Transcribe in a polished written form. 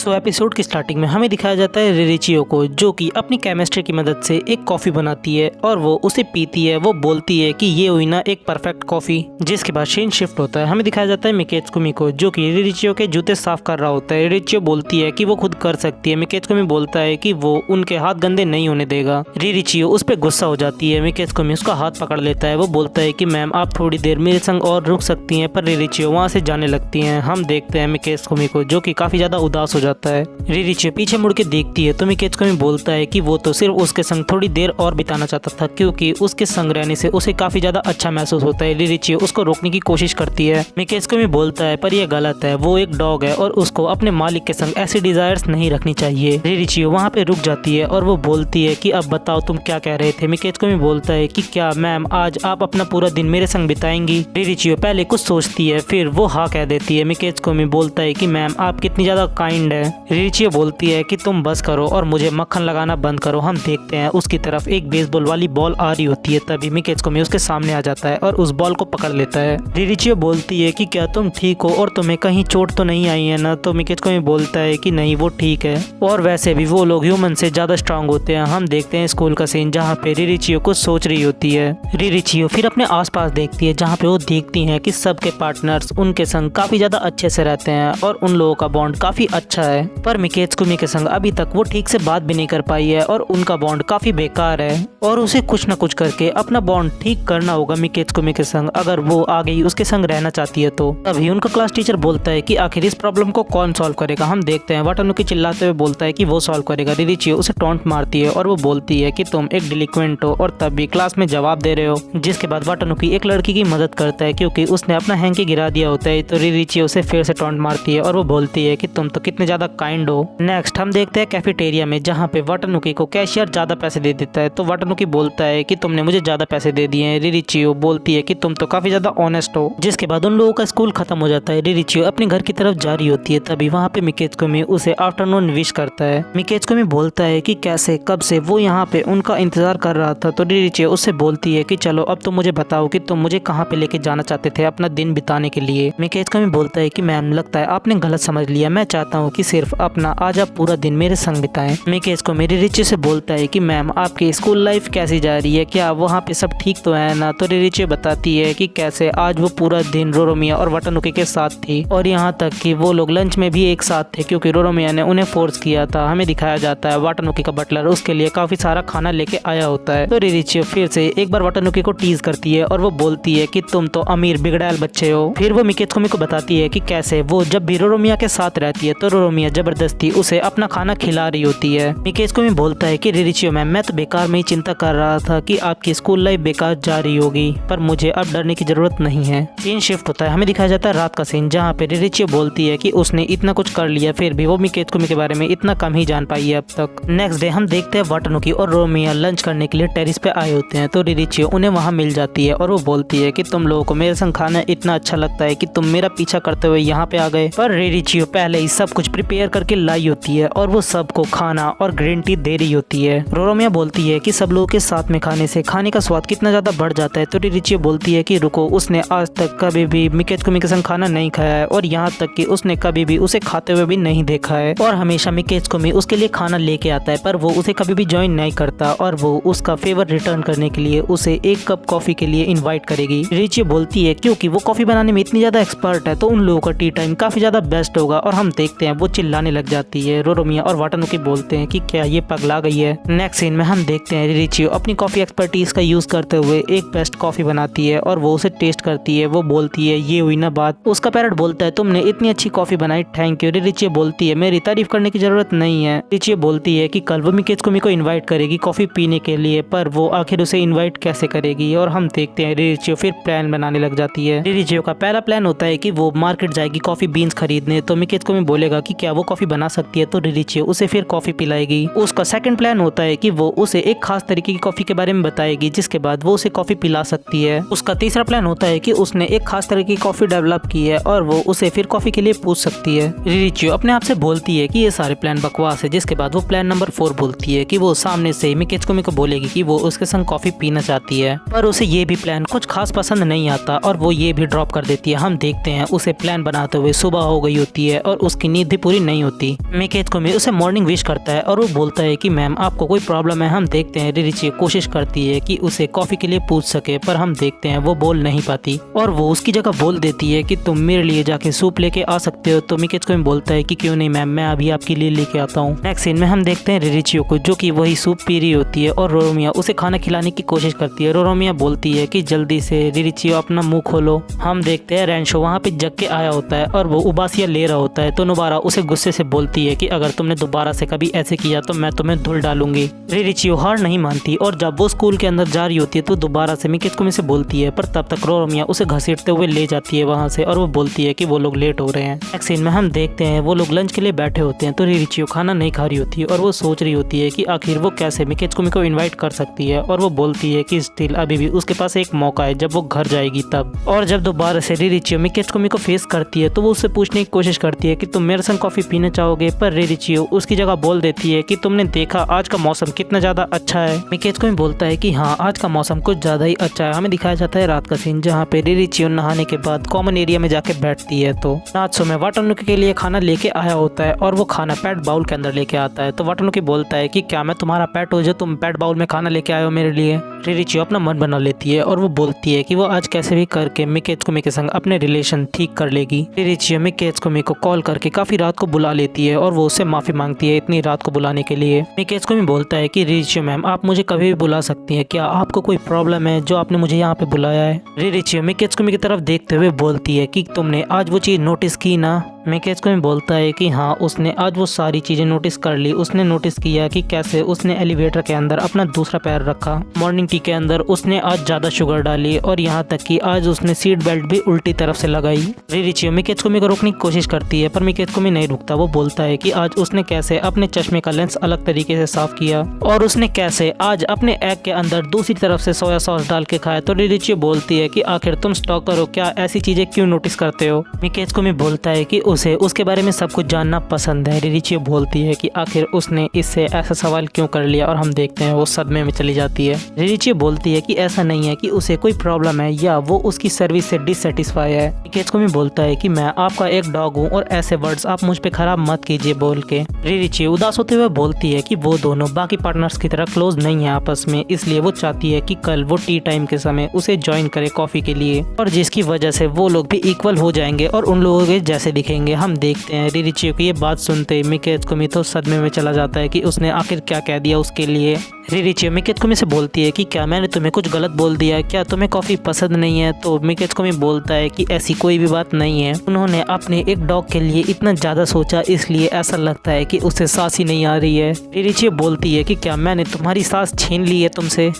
सो episode की starting में हमें दिखाया जाता है रिरिचियो को, जो कि अपनी केमिस्ट्री की मदद से एक कॉफी बनाती है और वो उसे पीती है। वो बोलती है कि ये हुई ना एक परफेक्ट कॉफी। जिसके बाद सीन शिफ्ट होता है, हमें दिखाया जाता है मिकेत्सुमी को, जो कि रिरिचियो के जूते साफ कर रहा होता है। रिरिचियो बोलती है कि वो खुद कर सकती है। मिकेत्सुमी बोलता है कि वो उनके हाथ गंदे नहीं होने देगा। रिरिचियो उस पर गुस्सा हो जाती है। मिकेत्सुमी उसका हाथ पकड़ लेता है। वो बोलता है कि मैम आप थोड़ी देर मेरे संग और रुक सकती हैं, पर रिरिचियो वहाँ से जाने लगती है। हम देखते हैं मिकेत्सुमी को, जो कि काफी ज्यादा उदास हो जाता है। रिरिचियो पीछे मुड़ के देखती है तो मिकेत्सुमी बोलता है कि वो तो सिर्फ उसके संग थोड़ी देर और बिताना चाहता था, क्योंकि उसके संग रहने से उसे काफी ज्यादा अच्छा महसूस होता है। रिरिचियो उसको रोकने की कोशिश करती है। मिकेत्सुमी बोलता है पर यह गलत है, वो एक डॉग है और उसको अपने मालिक के संग ऐसी डिजायर्स नहीं रखनी चाहिए। रिरिचियो वहाँ पे रुक जाती है और वो बोलती है कि अब बताओ तुम क्या कह रहे थे। मिकेत्सुमी बोलता है कि क्या मैम आज आप अपना पूरा दिन मेरे संग बिताएंगी। रिरिचियो पहले कुछ सोचती है, फिर वो हाँ कह देती है। मिकेत्सुमी बोलता है कि मैम आप कितनी ज्यादा काइंड है। रिरिचियो बोलती है कि तुम बस करो और मुझे मक्खन लगाना बंद करो। हम देखते हैं उसकी तरफ एक बेसबॉल वाली बॉल आ रही होती है। तभी मिकेत्सुमी उसके सामने आ जाता है और उस बॉल को पकड़ लेता है। रिरिचियो बोलती है कि क्या तुम ठीक हो और तुम्हें कहीं चोट तो नहीं आई है ना। तो मिकेत्सुमी बोलता है कि नहीं वो ठीक है, और वैसे भी वो लोग ह्यूमन से ज्यादा स्ट्रांग होते हैं। हम देखते हैं स्कूल का सीन, जहाँ पे रिरिचियो कुछ सोच रही होती है। रिरिचियो फिर अपने आसपास देखती है, जहाँ पे वो देखती है कि सबके पार्टनर्स उनके संग काफी ज्यादा अच्छे से रहते हैं और उन लोगों का बॉन्ड काफी अच्छा है। पर मिकेत्सुमी के संग अभी तक वो ठीक से बात भी नहीं कर पाई है और उनका बॉन्ड काफी बेकार है और उसे कुछ न कुछ करके अपना बॉन्ड ठीक करना होगा मिकेत्सुमी के संग, अगर वो आगे ही उसके संग रहना चाहती है तो। तभी उनका क्लास टीचर बोलता है कि आखिर इस प्रॉब्लम को कौन सॉल्व करेगा। हम देखते हैं वाटानुकी चिल्लाते हुए बोलता है कि वो सॉल्व करेगा। रिरिचियो उसे टॉन्ट मारती है और वो बोलती है कि तुम एक डिलिक्वेंट हो और तब भी क्लास में जवाब दे रहे हो। जिसके बाद वाटानुकी एक लड़की की मदद करता है, क्योंकि उसने अपना हैंकी गिरा दिया होता है। तो रिरिचियो उसे फिर से टॉन्ट मारती है और वो बोलती है कि तुम तो कितने ज्यादा काइंड हो। नेक्स्ट हम देखते हैं कैफेटेरिया में, जहाँ पे वाटानुकी को कैशियर ज्यादा पैसे दे देता है। तो वाटानुकी बोलता है कि तुमने मुझे ज्यादा पैसे दे दिए हैं। रिरिचियो बोलती है कि तुम तो काफी ज्यादा ऑनेस्ट हो। जिसके बाद उन लोगों का स्कूल खत्म हो जाता है। रिरिचियो अपने घर की तरफ जा रही होती है। तभी वहाँ पे मिकेत्सुमी उसे आफ्टरनून विश करता है। मिकेत्सुमी बोलता है कि कैसे कब से वो यहाँ पे उनका इंतजार कर रहा था। तो रिरिचियो उससे बोलती है कि चलो अब तुम मुझे बताओ कि तुम मुझे कहाँ पे लेके जाना चाहते थे अपना दिन बिताने के लिए। मिकेत्सुमी बोलता है कि मैम लगता है आपने गलत समझ लिया, मैं चाहता हूँ कि सिर्फ अपना आज आप पूरा दिन मेरे संग बिताएं। मिकेत्सुमी रिरिचियो से बोलता है कि मैम आपकी स्कूल लाइफ कैसी जा रही है, क्या वहाँ पे सब ठीक तो है ना। तो रिरिचियो बताती है कि कैसे आज वो पूरा दिन रोरोमिया और वाटानुकी के साथ थी और यहाँ तक कि वो लोग लंच में भी एक साथ थे, क्योंकि रोरोमिया ने उन्हें फोर्स किया था। हमें दिखाया जाता है वाटानुकी का बटलर उसके लिए काफी सारा खाना लेके आया होता है। तो रिरिचियो फिर से एक बार वाटानुकी को टीज करती है और वो बोलती है कि तुम तो अमीर बिगड़ैल बच्चे हो। फिर वो मिकेत्सुमी को बताती है कि कैसे वो जब भी रोरोमिया के साथ रहती है तो रोरोमिया जबरदस्ती उसे अपना खाना खिला रही होती है। मिकेत्सुमी बोलता है कि रिरिचियो मैम मैं तो बेकार में ही चिंता कर रहा था कि आपकी स्कूल लाइफ बेकार जा रही होगी, पर मुझे अब डरने की जरूरत नहीं है। सीन शिफ्ट होता है, हमें दिखाया जाता है रात का सीन, जहाँ पे रिरिचियो बोलती है कि उसने इतना कुछ कर लिया फिर भी वो मिकेत्सुमी के बारे में इतना कम ही जान पाई है अब तक। नेक्स्ट डे हम देखते हैं वाटानुकी और रोरोमिया लंच करने के लिए टेरिस पे आए होते हैं। तो रिरिचियो उन्हें वहाँ मिल जाती है और वो बोलती है कि तुम लोगों को मेरे संग खाना इतना अच्छा लगता है कि तुम मेरा पीछा करते हुए यहाँ पे आ गए। पर रिरिचियो पहले ही सब कुछ प्रिपेयर करके लाई होती है और वो सबको खाना और ग्रीन टी दे रही होती है। रोरोमिया बोलती है कि सब लोगों के साथ में खाने से खाने का स्वाद कितना ज्यादा बढ़ जाता है। तो रिरिचियो बोलती है कि रुको, उसने आज तक कभी भी मिकेत्सुमी के संग खाना नहीं खाया है और यहाँ तक कि उसने कभी भी उसे खाते हुए भी नहीं देखा है, और हमेशा मिकेत्सुमी उसके लिए खाना लेके आता है, पर वो उसे कभी भी ज्वाइन नहीं करता और वो उसका फेवर रिटर्न करने के लिए उसे एक कप कॉफी के लिए इन्वाइट करेगी। रिरिचियो बोलती है क्योंकि वो कॉफी बनाने में इतनी ज्यादा एक्सपर्ट है तो उन लोगों का टी टाइम काफी ज्यादा बेस्ट होगा। और हम देखते हैं वो चिल्लाने लग जाती है। रोरोमिया और वाटानुकी बोलते हैं कि क्या ये पगला गई है। नेक्स्ट सीन में हम देखते हैं रिरिचियो अपनी कॉफी एक्सपर्टीज का यूज करते हुए एक बेस्ट कॉफी बनाती है और वो उसे टेस्ट करती है। वो बोलती है ये हुई ना बात। उसका पैरट बोलता है तुमने इतनी अच्छी कॉफी बनाई, थैंक यू। रिरिचियो बोलती है मेरी तारीफ करने की जरूरत नहीं है। रिरिचियो बोलती है कि कल वो मिकेत्सुमी को इन्वाइट करेगी कॉफी पीने के लिए, पर वो आखिर उसे इन्वाइट कैसे करेगी। और हम देखते हैं रिरिचियो फिर प्लान बनाने लग जाती है। रिरिचियो का पहला प्लान होता है कि वो मार्केट जाएगी कॉफी बीन्स खरीदने। तो मिकेत्सुमी बोलेगा कि क्या वो कॉफी बना सकती है, तो रिरिचियो उसे फिर कॉफी पिलाएगी। उसका सेकंड प्लान होता है कि वो उसे एक खास तरीके की कॉफी के बारे में बताएगी, जिसके बाद वो उसे कॉफी पिला सकती है। उसका तीसरा प्लान होता है कि उसने एक खास तरह की कॉफी डेवलप की है और वो उसे फिर कॉफी के लिए पूछ सकती है। रिरिचियो अपने आप से बोलती है कि ये सारे प्लान बकवास है। जिसके बाद वो प्लान नंबर 4 बोलती है कि वो सामने से मिकेत्सुमी को बोलेगी कि वो उसके संग कॉफी पीना चाहती है, पर उसे ये भी प्लान कुछ खास पसंद नहीं आता और वो ये भी ड्रॉप कर देती है। हम देखते हैं उसे प्लान बनाते हुए सुबह हो गई होती है और उसकी नींद भी पूरी पूरी नहीं होती। मिकेत्सुमी उसे मॉर्निंग विश करता है और वो बोलता है कि मैम आपको कोई प्रॉब्लम है, हम देखते हैं। रिरीचियो कोशिश करती है कि उसे कॉफी के लिए पूछ सके, पर हम देखते हैं वो बोल नहीं पाती और वो उसकी जगह बोल देती है कि तुम मेरे लिए जाके सूप लेके आ सकते हो। तो मिकेत्सुमी बोलता है कि क्यों नहीं मैम, मैं अभी आपके लिए लेके आता हूँ। नेक्स्ट सीन में हम देखते हैं रिरीचियो को जो कि वही सूप पी रही होती है और रोरोमिया उसे खाना खिलाने की कोशिश करती है। रोरोमिया बोलती है कि जल्दी से रिरीचियो अपना मुंह खोलो। हम देखते हैं रेंशो वहाँ पे जग के आया होता है और वो उबासियाँ ले रहा होता है। तो नोबारा उसे गुस्से से बोलती है कि अगर तुमने दोबारा से कभी ऐसे किया तो मैं तुम्हें धुल डालूंगी। रिरीचियो हार नहीं मानती और जब वो स्कूल के अंदर जा रही होती है तो दोबारा से मिकेत्सुमी से बोलती है, पर तब तक रोरोमिया उसे घसीटते हुए ले जाती है वहाँ से और वो बोलती है कि वो लोग लेट हो रहे हैं। नेक्स्ट सीन में हम देखते हैं वो लोग लंच के लिए बैठे होते हैं। तो रिरीचियो खाना नहीं खा रही होती है और वो सोच रही होती है कि आखिर वो कैसे मिकेत्सुमी को इनवाइट कर सकती है और वो बोलती है कि स्टिल अभी भी उसके पास एक मौका है जब वो घर जाएगी तब। और जब दोबारा से रिरीचियो मिकेत्सुमी को फेस करती है तो वो उससे पूछने की कोशिश करती है कि तुम मेरे संग कॉफी पीना चाहोगे, पर रिरीचियो उसकी जगह बोल देती है कि तुमने देखा आज का मौसम कितना ज्यादा अच्छा है। मिकेत्सुमी बोलता है कि हाँ आज का मौसम कुछ ज्यादा ही अच्छा है। हमें दिखाया जाता है रात का सीन जहाँ पे रिरीचियो नहाने के बाद कॉमन एरिया में जाके बैठती है। तो नात्सुमे वाटानुके के लिए खाना लेके आया होता है और वो खाना पेट बाउल के अंदर लेके आता है। तो वाटानुके बोलता है कि क्या मैं तुम्हारा पेट हो जो तुम पेट बाउल में खाना लेके आए हो मेरे लिए। रिरीचियो अपना मन बना लेती है और वो बोलती है कि वो आज कैसे भी करके मिकेत्सुमी के संग अपने रिलेशन ठीक कर लेगी। रिरीचियो मिकेत्सुमी को कॉल करके काफी रात को बुला लेती है और वो उससे माफी मांगती है इतनी रात को बुलाने के लिए। मिकेत्सुमी बोलता है कि रिरीचियो मैम आप मुझे कभी भी बुला सकती हैं, क्या आपको कोई प्रॉब्लम है जो आपने मुझे यहाँ पे बुलाया है। रिरीचियो मिकेत्सुमी की तरफ देखते हुए बोलती है कि तुमने आज वो चीज नोटिस की ना। मिकेत्सुमी बोलता है कि हाँ उसने आज वो सारी चीजें नोटिस कर ली। उसने नोटिस किया कि कैसे उसने एलिवेटर के अंदर अपना दूसरा पैर रखा, मॉर्निंग टी के अंदर उसने आज ज्यादा शुगर डाली और यहाँ तक कि आज उसने सीट बेल्ट भी उल्टी तरफ से लगाई। रिरीचियो मिकेत्सुमी को रोकने की कोशिश करती है पर मिकेत्सुमी नहीं रुकता। वो बोलता है कि आज उसने कैसे अपने चश्मे का लेंस अलग तरीके से साफ किया और उसने कैसे आज अपने एग के अंदर दूसरी तरफ से सोया सॉस डाल के खाया। तो रिरीचियो बोलती है कि आखिर तुम स्टॉकर हो, क्या ऐसी चीजें क्यों नोटिस करते हो। मिकेत्सुमी बोलता है कि उसे उसके बारे में सब कुछ जानना पसंद है। रिरीचियो बोलती है कि आखिर उसने इससे ऐसा सवाल क्यों कर लिया और हम देखते हैं वो सदमे में चली जाती है। रिरीचियो बोलती है कि ऐसा नहीं है कि उसे कोई प्रॉब्लम है या वो उसकी सर्विस से डिससेटिस्फाई है। मिकेत्सुमी बोलता है कि मैं आपका एक डॉग हूँ और ऐसे वर्ड्स आप मुझ पे खराब मत कीजिए बोल के। रिरीचियो उदास होते हुए बोलती है कि वो दोनों बाकी पार्टनर्स की तरह क्लोज नहीं है आपस में, इसलिए वो चाहती है कि कल वो टी टाइम के समय उसे ज्वाइन करे कॉफी के लिए और जिसकी वजह से वो लोग भी इक्वल हो जाएंगे और उन लोगों के जैसे दिखेंगे। हम देखते हैं रिरीचियो की ये बात सुनते मिकेत्सुमी तो सदमे में चला जाता है कि उसने आखिर क्या कह दिया उसके लिए। रिरीचियो मिकेत्सुमी से बोलती है कि क्या मैंने तुम्हें कुछ गलत बोल दिया, क्या तुम्हें कॉफी पसंद नहीं है। तो मिकेत्सुमी बोलता है कि ऐसी कोई भी बात नहीं है, उन्होंने अपने एक डॉग के लिए इतना ज्यादा सोचा इसलिए ऐसा लगता है कि उसे सांस ही नहीं आ रही है। रिरीचियो बोलती है कि क्या मैंने तुम्हारी सांस छीन ली है तुमसे।